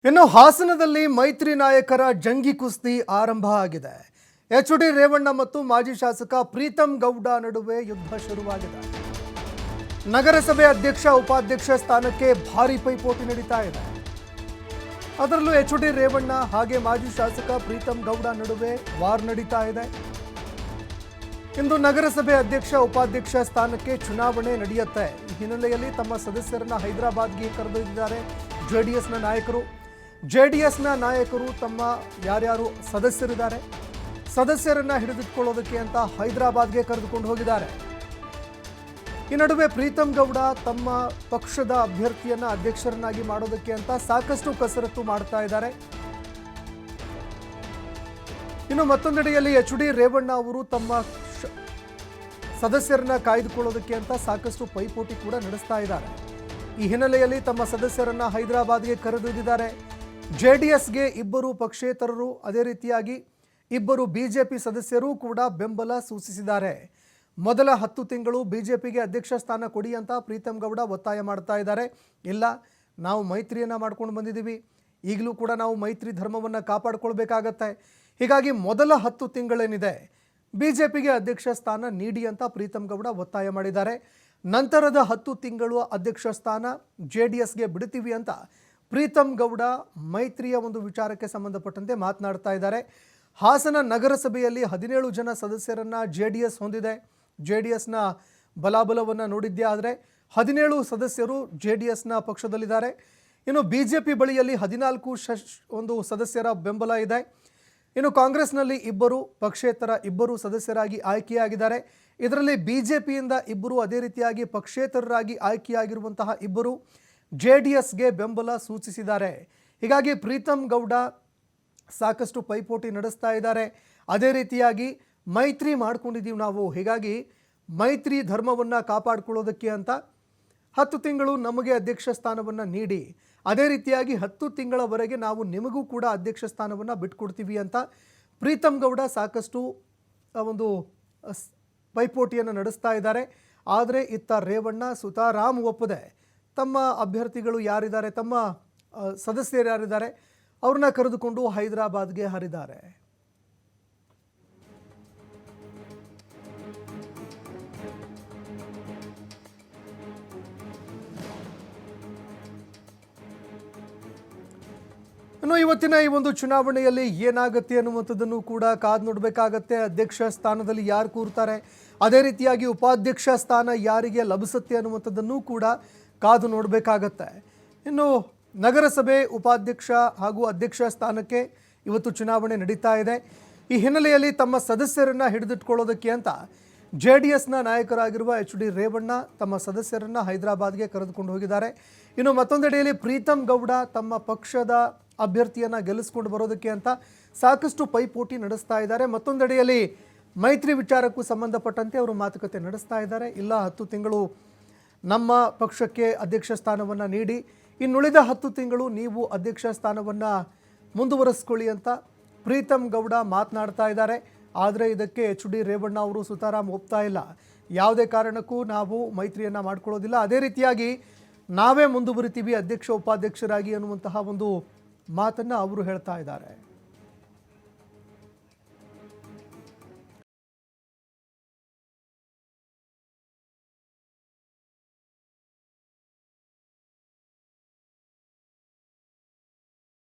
ಇನ್ನು ಹಾಸನದಲ್ಲಿ ಮೈತ್ರಿ ನಾಯಕರ ಜಂಗಿ ಕುಸ್ತಿ ಆರಂಭ ಆಗಿದೆ. ಎಚ್.ಡಿ. ರೇವಣ್ಣ ಮತ್ತು ಮಾಜಿ ಶಾಸಕ ಪ್ರೀತಂ ಗೌಡ ನಡುವೆ ಯುದ್ಧ ಶುರುವಾಗಿದೆ. ನಗರಸಭೆ ಅಧ್ಯಕ್ಷ ಉಪಾಧ್ಯಕ್ಷ ಸ್ಥಾನಕ್ಕೆ ಭಾರಿ ಪೈಪೋಟಿ ನಡೀತಾ ಇದೆ. ಅದರಲ್ಲೂ ಎಚ್.ಡಿ. ರೇವಣ್ಣ ಹಾಗೆ ಮಾಜಿ ಶಾಸಕ ಪ್ರೀತಂ ಗೌಡ ನಡುವೆ ವಾರ್ ನಡೀತಾ ಇದೆ. ಇಂದು ನಗರಸಭೆ ಅಧ್ಯಕ್ಷ ಉಪಾಧ್ಯಕ್ಷ ಸ್ಥಾನಕ್ಕೆ ಚುನಾವಣೆ ನಡೆಯುತ್ತೆ. ಈ ಹಿನ್ನೆಲೆಯಲ್ಲಿ ತಮ್ಮ ಸದಸ್ಯರನ್ನ ಹೈದರಾಬಾದ್ಗೆ ಕರೆದೊಯ್ದಿದ್ದಾರೆ ಜೆಡಿಎಸ್ನ ನಾಯಕರು ತಮ್ಮ ಯಾರ್ಯಾರು ಸದಸ್ಯರಿದ್ದಾರೆ ಸದಸ್ಯರನ್ನ ಹಿಡಿದಿಟ್ಕೊಳ್ಳೋದಕ್ಕೆ ಅಂತ ಹೈದರಾಬಾದ್ಗೆ ಕರೆದುಕೊಂಡು ಹೋಗಿದ್ದಾರೆ. ಈ ನಡುವೆ ಪ್ರೀತಂ ಗೌಡ ತಮ್ಮ ಪಕ್ಷದ ಅಭ್ಯರ್ಥಿಯನ್ನ ಅಧ್ಯಕ್ಷರನ್ನಾಗಿ ಮಾಡೋದಕ್ಕೆ ಅಂತ ಸಾಕಷ್ಟು ಕಸರತ್ತು ಮಾಡ್ತಾ ಇದ್ದಾರೆ. ಇನ್ನು ಮತ್ತೊಂದೆಡೆಯಲ್ಲಿ ಎಚ್.ಡಿ. ರೇವಣ್ಣ ಅವರು ತಮ್ಮ ಸದಸ್ಯರನ್ನ ಕಾಯ್ದುಕೊಳ್ಳೋದಕ್ಕೆ ಅಂತ ಸಾಕಷ್ಟು ಪೈಪೋಟಿ ಕೂಡ ನಡೆಸ್ತಾ ಇದ್ದಾರೆ. ಈ ಹಿನ್ನೆಲೆಯಲ್ಲಿ ತಮ್ಮ ಸದಸ್ಯರನ್ನ ಹೈದರಾಬಾದ್ಗೆ ಕರೆದೊಯ್ದಿದ್ದಾರೆ. ಜೆಡಿಎಸ್ಗೆ ಇಬ್ಬರು ಪಕ್ಷೇತರರು, ಅದೇ ರೀತಿಯಾಗಿ ಇಬ್ಬರು ಬಿಜೆಪಿ ಸದಸ್ಯರು ಕೂಡ ಬೆಂಬಲ ಸೂಚಿಸಿದ್ದಾರೆ. ಮೊದಲ 10 ತಿಂಗಳು ಬಿಜೆಪಿಗೆ ಅಧ್ಯಕ್ಷ ಸ್ಥಾನ ಕೊಡಿ ಅಂತ ಪ್ರೀತಂ ಗೌಡ ಒತ್ತಾಯ ಮಾಡ್ತಾ ಇದ್ದಾರೆ. ಇಲ್ಲ, ನಾವು ಮೈತ್ರಿಯನ್ನು ಮಾಡ್ಕೊಂಡು ಬಂದಿದ್ದೀವಿ, ಈಗಲೂ ಕೂಡ ನಾವು ಮೈತ್ರಿ ಧರ್ಮವನ್ನು ಕಾಪಾಡಿಕೊಳ್ಬೇಕಾಗತ್ತೆ. ಹೀಗಾಗಿ ಮೊದಲ 10 ತಿಂಗಳೇನಿದೆ ಬಿಜೆಪಿಗೆ ಅಧ್ಯಕ್ಷ ಸ್ಥಾನ ನೀಡಿ ಅಂತ ಪ್ರೀತಂ ಗೌಡ ಒತ್ತಾಯ ಮಾಡಿದ್ದಾರೆ. ನಂತರದ 10 ತಿಂಗಳು ಅಧ್ಯಕ್ಷ ಸ್ಥಾನ ಜೆಡಿಎಸ್ಗೆ ಬಿಡ್ತೀವಿ ಅಂತ ಪ್ರೀತಂ ಗೌಡ ಮೈತ್ರಿಯ ಒಂದು ವಿಚಾರಕ್ಕೆ ಸಂಬಂಧಪಟ್ಟಂತೆ ಮಾತನಾಡ್ತಾ ಇದ್ದಾರೆ. ಹಾಸನ ನಗರಸಭೆಯಲ್ಲಿ 17 ಜನ ಸದಸ್ಯರನ್ನ ಜೆಡಿಎಸ್ ಹೊಂದಿದೆ. ಜೆಡಿಎಸ್ನ ಬಲಾಬಲವನ್ನು ನೋಡಿದ್ದೇ ಆದರೆ 17 ಸದಸ್ಯರು ಜೆಡಿಎಸ್ನ ಪಕ್ಷದಲ್ಲಿದ್ದಾರೆ. ಇನ್ನು ಬಿಜೆಪಿ ಬಳಿಯಲ್ಲಿ 14 ಒಂದು ಸದಸ್ಯರ ಬೆಂಬಲ ಇದೆ. ಇನ್ನು ಕಾಂಗ್ರೆಸ್ನಲ್ಲಿ ಪಕ್ಷೇತರ ಇಬ್ಬರು ಸದಸ್ಯರಾಗಿ ಆಯ್ಕೆಯಾಗಿದ್ದಾರೆ. ಇದರಲ್ಲಿ ಬಿಜೆಪಿಯಿಂದ ಇಬ್ಬರು, ಅದೇ ರೀತಿಯಾಗಿ ಪಕ್ಷೇತರರಾಗಿ ಆಯ್ಕೆಯಾಗಿರುವಂತಹ ಇಬ್ಬರು ಜೆಡಿಎಸ್ಗೆ ಬೆಂಬಲ ಸೂಚಿಸಿದ್ದಾರೆ. ಹೀಗಾಗಿ ಪ್ರೀತಂ ಗೌಡ ಸಾಕಷ್ಟು ಪೈಪೋಟಿ ನಡೆಸ್ತಾ ಇದ್ದಾರೆ. ಅದೇ ರೀತಿಯಾಗಿ ಮೈತ್ರಿ ಮಾಡ್ಕೊಂಡಿದ್ದೀವಿ ನಾವು, ಹೀಗಾಗಿ ಮೈತ್ರಿ ಧರ್ಮವನ್ನು ಕಾಪಾಡಿಕೊಳ್ಳೋದಕ್ಕೆ ಅಂತ 10 ತಿಂಗಳು ನಮಗೆ ಅಧ್ಯಕ್ಷ ಸ್ಥಾನವನ್ನು ನೀಡಿ, ಅದೇ ರೀತಿಯಾಗಿ 10 ತಿಂಗಳವರೆಗೆ ನಾವು ನಿಮಗೂ ಕೂಡ ಅಧ್ಯಕ್ಷ ಸ್ಥಾನವನ್ನು ಬಿಟ್ಕೊಡ್ತೀವಿ ಅಂತ ಪ್ರೀತಂ ಗೌಡ ಸಾಕಷ್ಟು ಒಂದು ಪೈಪೋಟಿಯನ್ನು ನಡೆಸ್ತಾ ಇದ್ದಾರೆ. ಆದರೆ ಇತ್ತ ರೇವಣ್ಣ ಸುತಾರಾಮ್ ಒಪ್ಪದೆ ತಮ್ಮ ಅಭ್ಯರ್ಥಿಗಳು ಯಾರಿದ್ದಾರೆ, ತಮ್ಮ ಸದಸ್ಯರು ಯಾರಿದ್ದಾರೆ ಅವ್ರನ್ನ ಕರೆದುಕೊಂಡು ಹೈದರಾಬಾದ್ಗೆ ಹರಿದ್ದಾರೆ. ಇನ್ನು ಇವತ್ತಿನ ಈ ಒಂದು ಚುನಾವಣೆಯಲ್ಲಿ ಏನಾಗುತ್ತೆ ಅನ್ನುವಂಥದ್ದನ್ನು ಕೂಡ ಕಾದು ನೋಡಬೇಕಾಗತ್ತೆ. ಅಧ್ಯಕ್ಷ ಸ್ಥಾನದಲ್ಲಿ ಯಾರು ಕೂರ್ತಾರೆ, ಅದೇ ರೀತಿಯಾಗಿ ಉಪಾಧ್ಯಕ್ಷ ಸ್ಥಾನ ಯಾರಿಗೆ ಲಭಿಸುತ್ತೆ ಅನ್ನುವಂಥದ್ದನ್ನು ಕೂಡ ಕಾದು ನೋಡಬೇಕಾಗತ್ತೆ. ಇನ್ನು ನಗರಸಭೆ ಉಪಾಧ್ಯಕ್ಷ ಹಾಗೂ ಅಧ್ಯಕ್ಷ ಸ್ಥಾನಕ್ಕೆ ಇವತ್ತು ಚುನಾವಣೆ ನಡೀತಾ ಇದೆ. ಈ ಹಿನ್ನೆಲೆಯಲ್ಲಿ ತಮ್ಮ ಸದಸ್ಯರನ್ನು ಹಿಡಿದಿಟ್ಕೊಳ್ಳೋದಕ್ಕೆ ಅಂತ ಜೆಡಿಎಸ್ನ ನಾಯಕರಾಗಿರುವ ಎಚ್.ಡಿ. ರೇವಣ್ಣ ತಮ್ಮ ಸದಸ್ಯರನ್ನು ಹೈದರಾಬಾದ್ಗೆ ಕರೆದುಕೊಂಡು ಹೋಗಿದ್ದಾರೆ. ಇನ್ನು ಮತ್ತೊಂದೆಡೆಯಲ್ಲಿ ಪ್ರೀತಂ ಗೌಡ ತಮ್ಮ ಪಕ್ಷದ ಅಭ್ಯರ್ಥಿಯನ್ನು ಗೆಲ್ಲಿಸ್ಕೊಂಡು ಬರೋದಕ್ಕೆ ಅಂತ ಸಾಕಷ್ಟು ಪೈಪೋಟಿ ನಡೆಸ್ತಾ ಇದ್ದಾರೆ. ಮತ್ತೊಂದೆಡೆಯಲ್ಲಿ ಮೈತ್ರಿ ವಿಚಾರಕ್ಕೂ ಸಂಬಂಧಪಟ್ಟಂತೆ ಅವರು ಮಾತುಕತೆ ನಡೆಸ್ತಾ ಇದ್ದಾರೆ. ಇಲ್ಲ, 10 ತಿಂಗಳು ನಮ್ಮ ಪಕ್ಷಕ್ಕೆ ಅಧ್ಯಕ್ಷ ಸ್ಥಾನವನ್ನು ನೀಡಿ, ಇನ್ನುಳಿದ 10 ತಿಂಗಳು ನೀವು ಅಧ್ಯಕ್ಷ ಸ್ಥಾನವನ್ನು ಮುಂದುವರಿಸ್ಕೊಳ್ಳಿ ಅಂತ ಪ್ರೀತಂ ಗೌಡ ಮಾತನಾಡ್ತಾ ಇದ್ದಾರೆ. ಆದರೆ ಇದಕ್ಕೆ ಎಚ್.ಡಿ. ರೇವಣ್ಣ ಅವರು ಸುತಾರಾಮ್ ಒಪ್ತಾ ಇಲ್ಲ. ಯಾವುದೇ ಕಾರಣಕ್ಕೂ ನಾವು ಮೈತ್ರಿಯನ್ನು ಮಾಡ್ಕೊಳ್ಳೋದಿಲ್ಲ, ಅದೇ ರೀತಿಯಾಗಿ ನಾವೇ ಮುಂದುವರಿತೀವಿ ಅಧ್ಯಕ್ಷ ಉಪಾಧ್ಯಕ್ಷರಾಗಿ ಅನ್ನುವಂತಹ ಒಂದು ಮಾತನ್ನು ಅವರು ಹೇಳ್ತಾ ಇದ್ದಾರೆ.